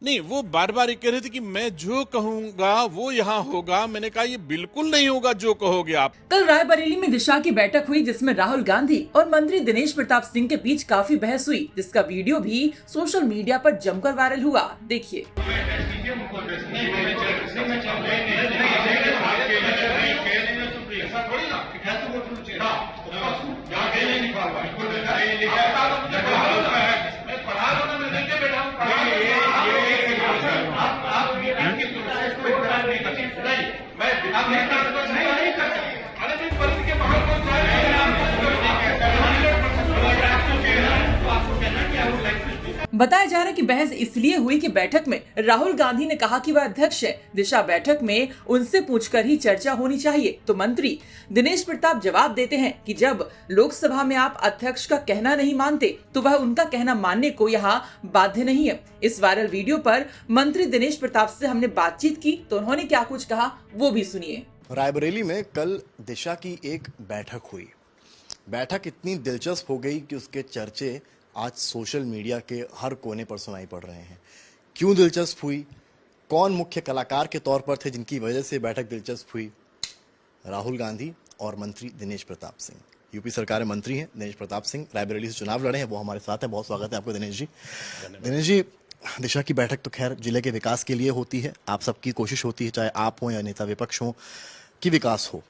नहीं, वो बार बार ये कह रहे थे कि मैं जो कहूंगा वो यहाँ होगा। मैंने कहा ये बिल्कुल नहीं होगा जो कहोगे आप। कल रायबरेली में दिशा की बैठक हुई जिसमें राहुल गांधी और मंत्री दिनेश प्रताप सिंह के बीच काफी बहस हुई, जिसका वीडियो भी सोशल मीडिया पर जमकर वायरल हुआ। देखिए। बताया जा रहा है कि बहस इसलिए हुई कि बैठक में राहुल गांधी ने कहा कि वह अध्यक्ष है, दिशा बैठक में उनसे पूछकर ही चर्चा होनी चाहिए। तो मंत्री दिनेश प्रताप जवाब देते हैं कि जब लोकसभा में आप अध्यक्ष का कहना नहीं मानते तो वह उनका कहना मानने को यहाँ बाध्य नहीं है। इस वायरल वीडियो पर मंत्री दिनेश प्रताप से हमने बातचीत की तो उन्होंने क्या कुछ कहा वो भी सुनिए। रायबरेली में कल दिशा की एक बैठक हुई। बैठक इतनी दिलचस्प हो गई कि उसके चर्चे आज सोशल मीडिया के हर कोने पर सुनाई पड़ रहे हैं। क्यों दिलचस्प हुई, कौन मुख्य कलाकार के तौर पर थे जिनकी वजह से बैठक दिलचस्प हुई? राहुल गांधी और मंत्री दिनेश प्रताप सिंह। यूपी सरकार में मंत्री हैं दिनेश प्रताप सिंह, रायबरेली से चुनाव लड़े हैं, वो हमारे साथ हैं। बहुत स्वागत है आपको दिनेश जी। दिनेश जी, दिशा की बैठक तो खैर जिले के विकास के लिए होती है, आप सबकी कोशिश होती है, चाहे आप हो या नेता विपक्ष हो, कि विकास हो।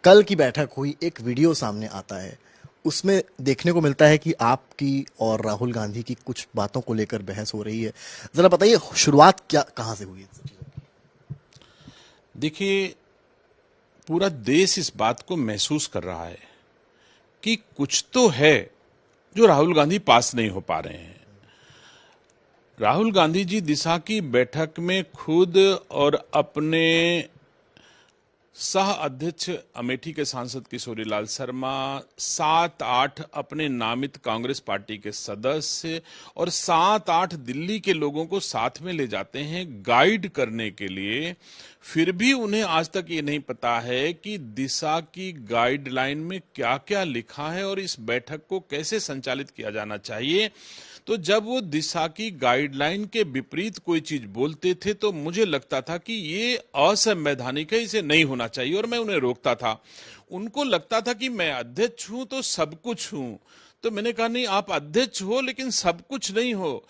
कल की बैठक हुई, एक वीडियो सामने आता है, उसमें देखने को मिलता है कि आपकी और राहुल गांधी की कुछ बातों को लेकर बहस हो रही है। जरा बताइए शुरुआत कहां से हुई? देखिए, पूरा देश इस बात को महसूस कर रहा है कि कुछ तो है जो राहुल गांधी पास नहीं हो पा रहे हैं। राहुल गांधी जी दिशा की बैठक में खुद और अपने सह अध्यक्ष अमेठी के सांसद किशोरीलाल शर्मा, 7-8 अपने नामित कांग्रेस पार्टी के सदस्य और 7-8 दिल्ली के लोगों को साथ में ले जाते हैं गाइड करने के लिए। फिर भी उन्हें आज तक ये नहीं पता है कि दिशा की गाइडलाइन में क्या क्या लिखा है और इस बैठक को कैसे संचालित किया जाना चाहिए। तो जब वो दिशा की गाइडलाइन के विपरीत कोई चीज बोलते थे तो मुझे लगता था कि ये असंवैधानिक है, इसे नहीं होना चाहिए, और मैं उन्हें रोकता था। उनको लगता था कि मैं अध्यक्ष हूं तो सब कुछ हूं, तो मैंने कहा नहीं, आप अध्यक्ष हो लेकिन सब कुछ नहीं हो।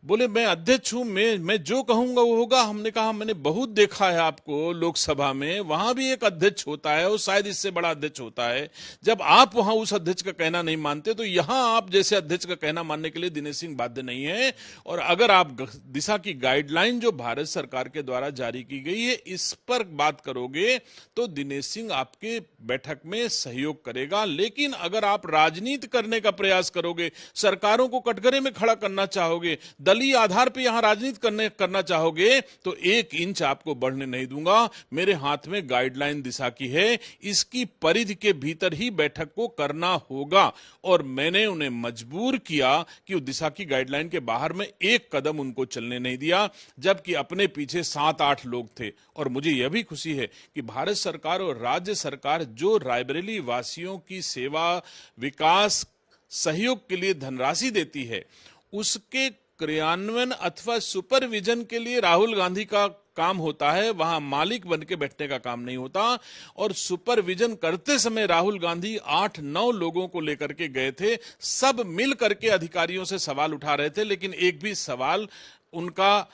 बोले मैं अध्यक्ष हूं, मैं जो कहूंगा वो होगा। हमने कहा मैंने बहुत देखा है आपको लोकसभा में, वहां भी एक अध्यक्ष होता है और शायद इससे बड़ा अध्यक्ष होता है। जब आप वहां उस अध्यक्ष का कहना नहीं मानते तो यहां आप जैसे अध्यक्ष का कहना मानने के लिए दिनेश सिंह बाध्य नहीं है। और अगर आप दिशा की गाइडलाइन जो भारत सरकार के द्वारा जारी की गई है इस पर बात करोगे तो दिनेश सिंह आपके बैठक में सहयोग करेगा। लेकिन अगर आप राजनीति करने का प्रयास करोगे, सरकारों को कटघरे में खड़ा करना चाहोगे, दलीय आधार पे यहां राजनीति करना चाहोगे तो 1 इंच आपको बढ़ने नहीं दूंगा। मेरे हाथ में गाइडलाइन दिशा की है, इसकी परिधि के भीतर ही बैठक को करना होगा। और मैंने उन्हें मजबूर किया कि दिशा की गाइडलाइन के बाहर में 1 कदम उनको चलने नहीं दिया, जबकि अपने पीछे 7-8 लोग थे। और मुझे यह भी खुशी है कि भारत सरकार और राज्य सरकार जो रायबरेली वासियों की सेवा, विकास, सहयोग के लिए धनराशि देती है, उसके क्रियान्वयन अथवा सुपरविजन के लिए राहुल गांधी का काम होता है, वहां मालिक बन के बैठने का काम नहीं होता। और सुपरविजन करते समय राहुल गांधी 8-9 लोगों को लेकर के गए थे, सब मिल करके अधिकारियों से सवाल उठा रहे थे, लेकिन एक भी सवाल उनका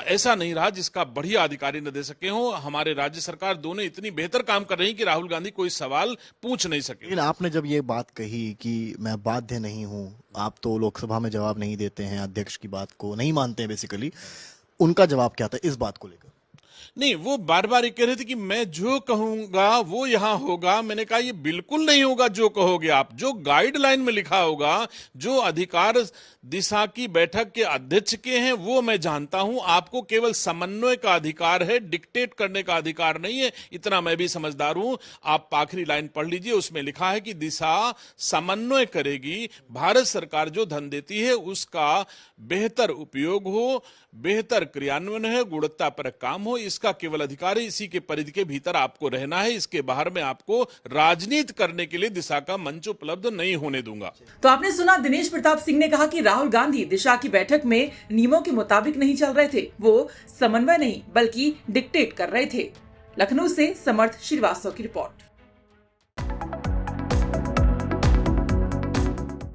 ऐसा नहीं रहा जिसका बढ़िया अधिकारी न दे सके हो। हमारे राज्य सरकार दोनों इतनी बेहतर काम कर रही कि राहुल गांधी कोई सवाल पूछ नहीं सके। लेकिन आपने जब ये बात कही कि मैं बाध्य नहीं हूं, आप तो लोकसभा में जवाब नहीं देते हैं, अध्यक्ष की बात को नहीं मानते हैं, बेसिकली उनका जवाब क्या था इस बात को लेकर? नहीं, वो बार बार ये कह रहे थे कि मैं जो कहूंगा वो यहां होगा। मैंने कहा ये बिल्कुल नहीं होगा जो कहोगे आप। जो गाइडलाइन में लिखा होगा, जो अधिकार दिशा की बैठक के अध्यक्ष के हैं वो मैं जानता हूं। आपको केवल समन्वय का अधिकार है, डिक्टेट करने का अधिकार नहीं है, इतना मैं भी समझदार हूं। आप आखिरी लाइन पढ़ लीजिए, उसमें लिखा है कि दिशा समन्वय करेगी, भारत सरकार जो धन देती है उसका बेहतर उपयोग हो, बेहतर क्रियान्वयन है, गुणवत्ता पर काम हो, इसका केवल अधिकार है। इसी के परिधि के भीतर आपको रहना है, इसके बाहर में आपको राजनीति करने के लिए दिशा का मंच उपलब्ध नहीं होने दूंगा। तो आपने सुना दिनेश प्रताप सिंह ने कहा कि राहुल गांधी दिशा की बैठक में नियमों के मुताबिक नहीं चल रहे थे, वो समन्वय नहीं बल्कि डिक्टेट कर रहे थे। लखनऊ से समर्थ श्रीवास्तव की रिपोर्ट।